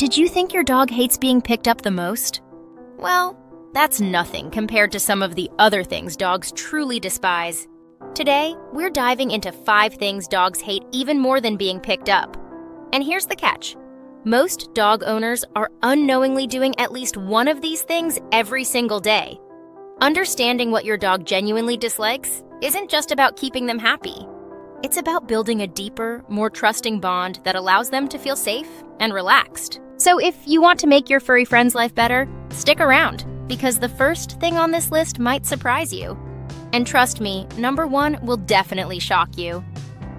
Did you think your dog hates being picked up the most? Well, that's nothing compared to some of the other things dogs truly despise. Today, we're diving into 5 things dogs hate even more than being picked up. And here's the catch. Most dog owners are unknowingly doing at least one of these things every single day. Understanding what your dog genuinely dislikes isn't just about keeping them happy. It's about building a deeper, more trusting bond that allows them to feel safe and relaxed. So if you want to make your furry friend's life better, stick around, because the first thing on this list might surprise you. And trust me, number 1 will definitely shock you.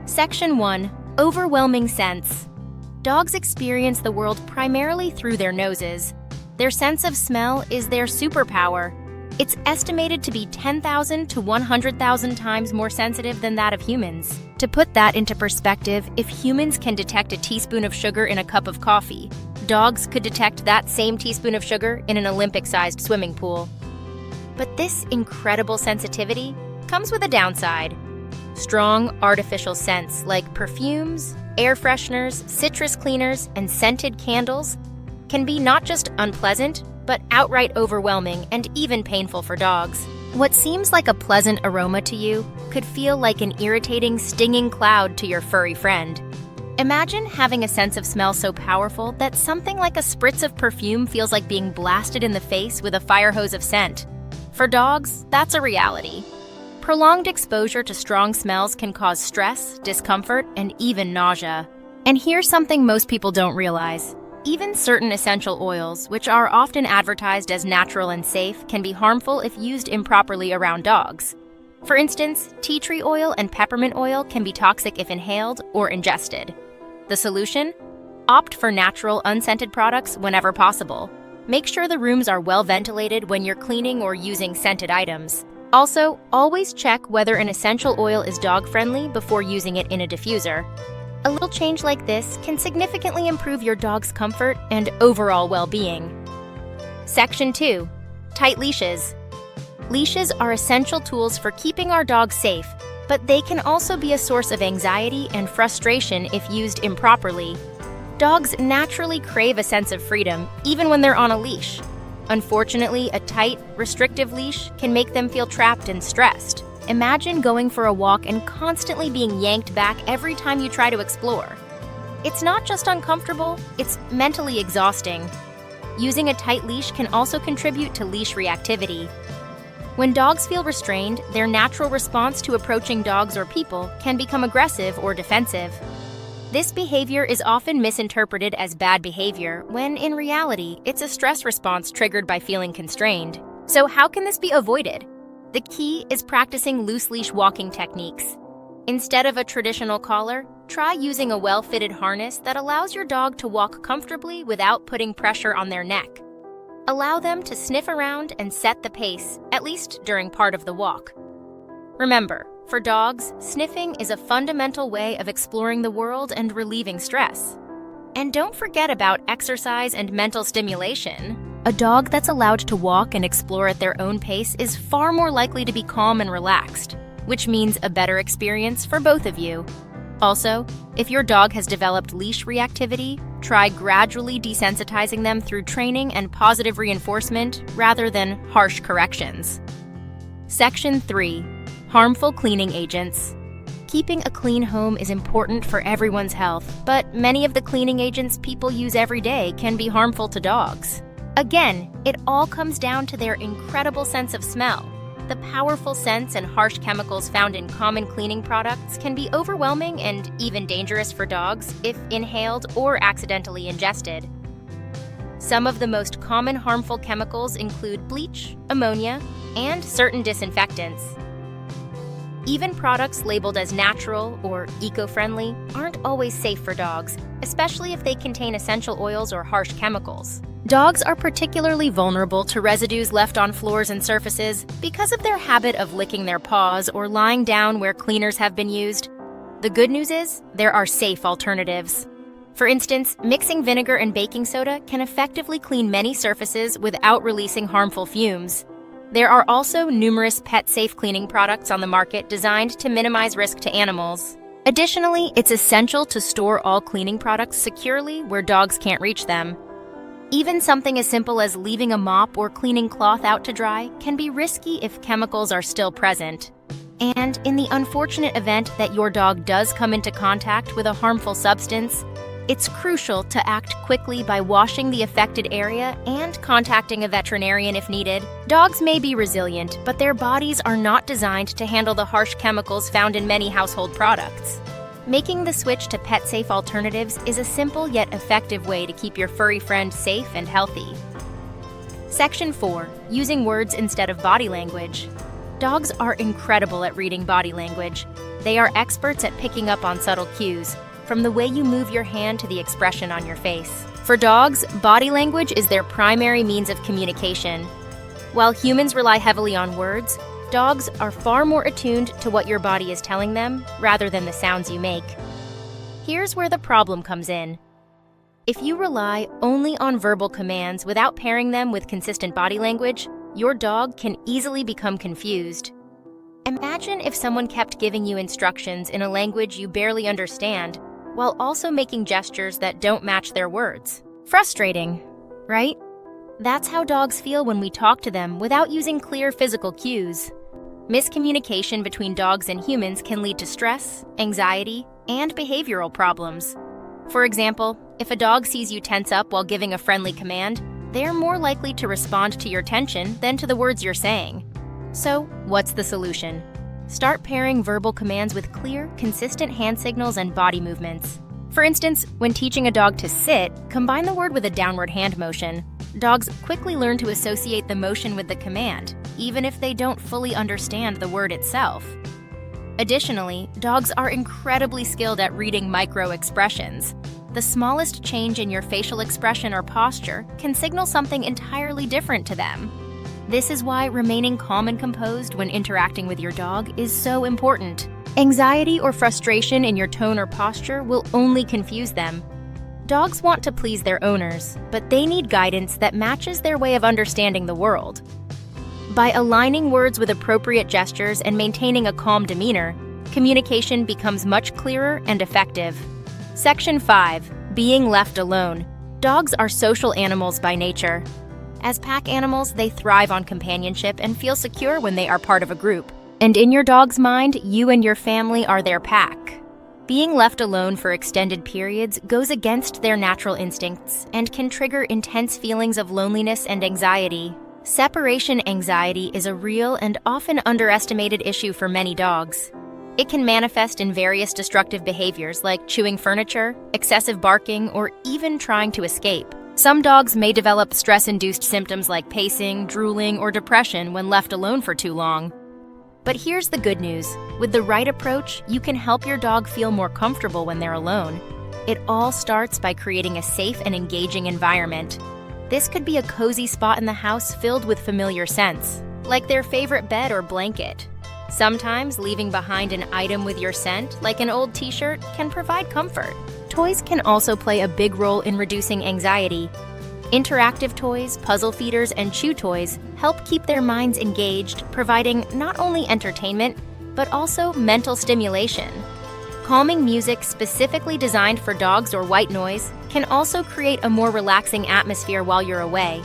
Section 1. Overwhelming sense. Dogs experience the world primarily through their noses. Their sense of smell is their superpower. It's estimated to be 10,000 to 100,000 times more sensitive than that of humans. To put that into perspective, if humans can detect a teaspoon of sugar in a cup of coffee, dogs could detect that same teaspoon of sugar in an Olympic-sized swimming pool. But this incredible sensitivity comes with a downside. Strong artificial scents like perfumes, air fresheners, citrus cleaners, and scented candles can be not just unpleasant, but outright overwhelming and even painful for dogs. What seems like a pleasant aroma to you could feel like an irritating, stinging cloud to your furry friend. Imagine having a sense of smell so powerful that something like a spritz of perfume feels like being blasted in the face with a fire hose of scent. For dogs, that's a reality. Prolonged exposure to strong smells can cause stress, discomfort, and even nausea. And here's something most people don't realize. Even certain essential oils, which are often advertised as natural and safe, can be harmful if used improperly around dogs. For instance, tea tree oil and peppermint oil can be toxic if inhaled or ingested. The solution? Opt for natural, unscented products whenever possible. Make sure the rooms are well ventilated when you're cleaning or using scented items. Also, always check whether an essential oil is dog-friendly before using it in a diffuser. A little change like this can significantly improve your dog's comfort and overall well-being. Section 2. Tight leashes. Leashes are essential tools for keeping our dogs safe, but they can also be a source of anxiety and frustration if used improperly. Dogs naturally crave a sense of freedom, even when they're on a leash. Unfortunately, a tight, restrictive leash can make them feel trapped and stressed. Imagine going for a walk and constantly being yanked back every time you try to explore. It's not just uncomfortable, it's mentally exhausting. Using a tight leash can also contribute to leash reactivity. When dogs feel restrained, their natural response to approaching dogs or people can become aggressive or defensive. This behavior is often misinterpreted as bad behavior, when in reality, it's a stress response triggered by feeling constrained. So how can this be avoided? The key is practicing loose leash walking techniques. Instead of a traditional collar, try using a well-fitted harness that allows your dog to walk comfortably without putting pressure on their neck. Allow them to sniff around and set the pace, at least during part of the walk. Remember, for dogs, sniffing is a fundamental way of exploring the world and relieving stress. And don't forget about exercise and mental stimulation. A dog that's allowed to walk and explore at their own pace is far more likely to be calm and relaxed, which means a better experience for both of you. Also, if your dog has developed leash reactivity, try gradually desensitizing them through training and positive reinforcement rather than harsh corrections. Section 3. Harmful cleaning agents. Keeping a clean home is important for everyone's health, but many of the cleaning agents people use every day can be harmful to dogs. Again, it all comes down to their incredible sense of smell. The powerful scents and harsh chemicals found in common cleaning products can be overwhelming and even dangerous for dogs if inhaled or accidentally ingested. Some of the most common harmful chemicals include bleach, ammonia, and certain disinfectants. Even products labeled as natural or eco-friendly aren't always safe for dogs, especially if they contain essential oils or harsh chemicals. Dogs are particularly vulnerable to residues left on floors and surfaces because of their habit of licking their paws or lying down where cleaners have been used. The good news is, there are safe alternatives. For instance, mixing vinegar and baking soda can effectively clean many surfaces without releasing harmful fumes. There are also numerous pet-safe cleaning products on the market designed to minimize risk to animals. Additionally, it's essential to store all cleaning products securely where dogs can't reach them. Even something as simple as leaving a mop or cleaning cloth out to dry can be risky if chemicals are still present. And in the unfortunate event that your dog does come into contact with a harmful substance, it's crucial to act quickly by washing the affected area and contacting a veterinarian if needed. Dogs may be resilient, but their bodies are not designed to handle the harsh chemicals found in many household products. Making the switch to pet-safe alternatives is a simple yet effective way to keep your furry friend safe and healthy. Section 4. Using words instead of body language. Dogs are incredible at reading body language. They are experts at picking up on subtle cues, from the way you move your hand to the expression on your face. For dogs, body language is their primary means of communication. While humans rely heavily on words, dogs are far more attuned to what your body is telling them rather than the sounds you make. Here's where the problem comes in. If you rely only on verbal commands without pairing them with consistent body language, your dog can easily become confused. Imagine if someone kept giving you instructions in a language you barely understand, while also making gestures that don't match their words. Frustrating, right? That's how dogs feel when we talk to them without using clear physical cues. Miscommunication between dogs and humans can lead to stress, anxiety, and behavioral problems. For example, if a dog sees you tense up while giving a friendly command, they're more likely to respond to your tension than to the words you're saying. So, what's the solution? Start pairing verbal commands with clear, consistent hand signals and body movements. For instance, when teaching a dog to sit, combine the word with a downward hand motion. Dogs quickly learn to associate the motion with the command, even if they don't fully understand the word itself. Additionally, dogs are incredibly skilled at reading micro-expressions. The smallest change in your facial expression or posture can signal something entirely different to them. This is why remaining calm and composed when interacting with your dog is so important. Anxiety or frustration in your tone or posture will only confuse them. Dogs want to please their owners, but they need guidance that matches their way of understanding the world. By aligning words with appropriate gestures and maintaining a calm demeanor, communication becomes much clearer and effective. Section 5. Being left alone. Dogs are social animals by nature. As pack animals, they thrive on companionship and feel secure when they are part of a group. And in your dog's mind, you and your family are their pack. Being left alone for extended periods goes against their natural instincts and can trigger intense feelings of loneliness and anxiety. Separation anxiety is a real and often underestimated issue for many dogs. It can manifest in various destructive behaviors like chewing furniture, excessive barking, or even trying to escape. Some dogs may develop stress-induced symptoms like pacing, drooling, or depression when left alone for too long. But here's the good news. With the right approach, you can help your dog feel more comfortable when they're alone. It all starts by creating a safe and engaging environment. This could be a cozy spot in the house filled with familiar scents, like their favorite bed or blanket. Sometimes leaving behind an item with your scent, like an old t-shirt, can provide comfort. Toys can also play a big role in reducing anxiety. Interactive toys, puzzle feeders, and chew toys help keep their minds engaged, providing not only entertainment, but also mental stimulation. Calming music specifically designed for dogs or white noise can also create a more relaxing atmosphere while you're away.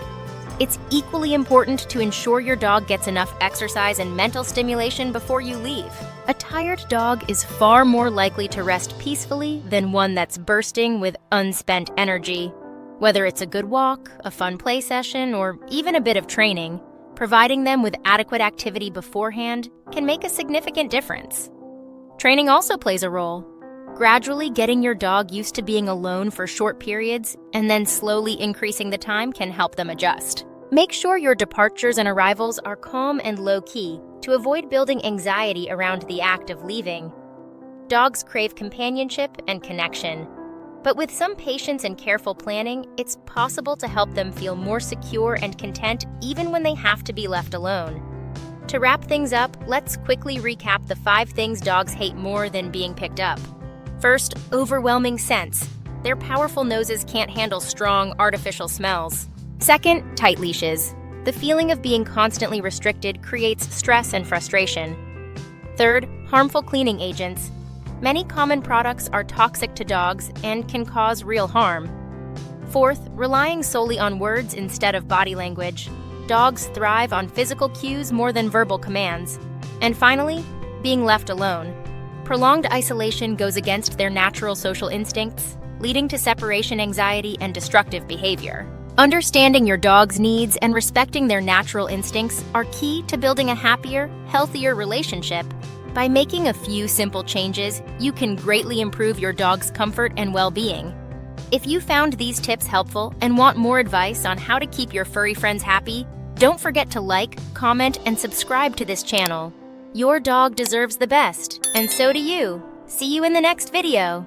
It's equally important to ensure your dog gets enough exercise and mental stimulation before you leave. A tired dog is far more likely to rest peacefully than one that's bursting with unspent energy. Whether it's a good walk, a fun play session, or even a bit of training, providing them with adequate activity beforehand can make a significant difference. Training also plays a role. Gradually getting your dog used to being alone for short periods and then slowly increasing the time can help them adjust. Make sure your departures and arrivals are calm and low-key to avoid building anxiety around the act of leaving. Dogs crave companionship and connection, but with some patience and careful planning, it's possible to help them feel more secure and content even when they have to be left alone. To wrap things up, let's quickly recap the 5 things dogs hate more than being picked up. First, overwhelming scents. Their powerful noses can't handle strong, artificial smells. Second, tight leashes. The feeling of being constantly restricted creates stress and frustration. Third, harmful cleaning agents. Many common products are toxic to dogs and can cause real harm. Fourth, relying solely on words instead of body language. Dogs thrive on physical cues more than verbal commands. And finally, being left alone. Prolonged isolation goes against their natural social instincts, leading to separation anxiety and destructive behavior. Understanding your dog's needs and respecting their natural instincts are key to building a happier, healthier relationship. By making a few simple changes, you can greatly improve your dog's comfort and well-being. If you found these tips helpful and want more advice on how to keep your furry friends happy, don't forget to like, comment, and subscribe to this channel. Your dog deserves the best, and so do you. See you in the next video.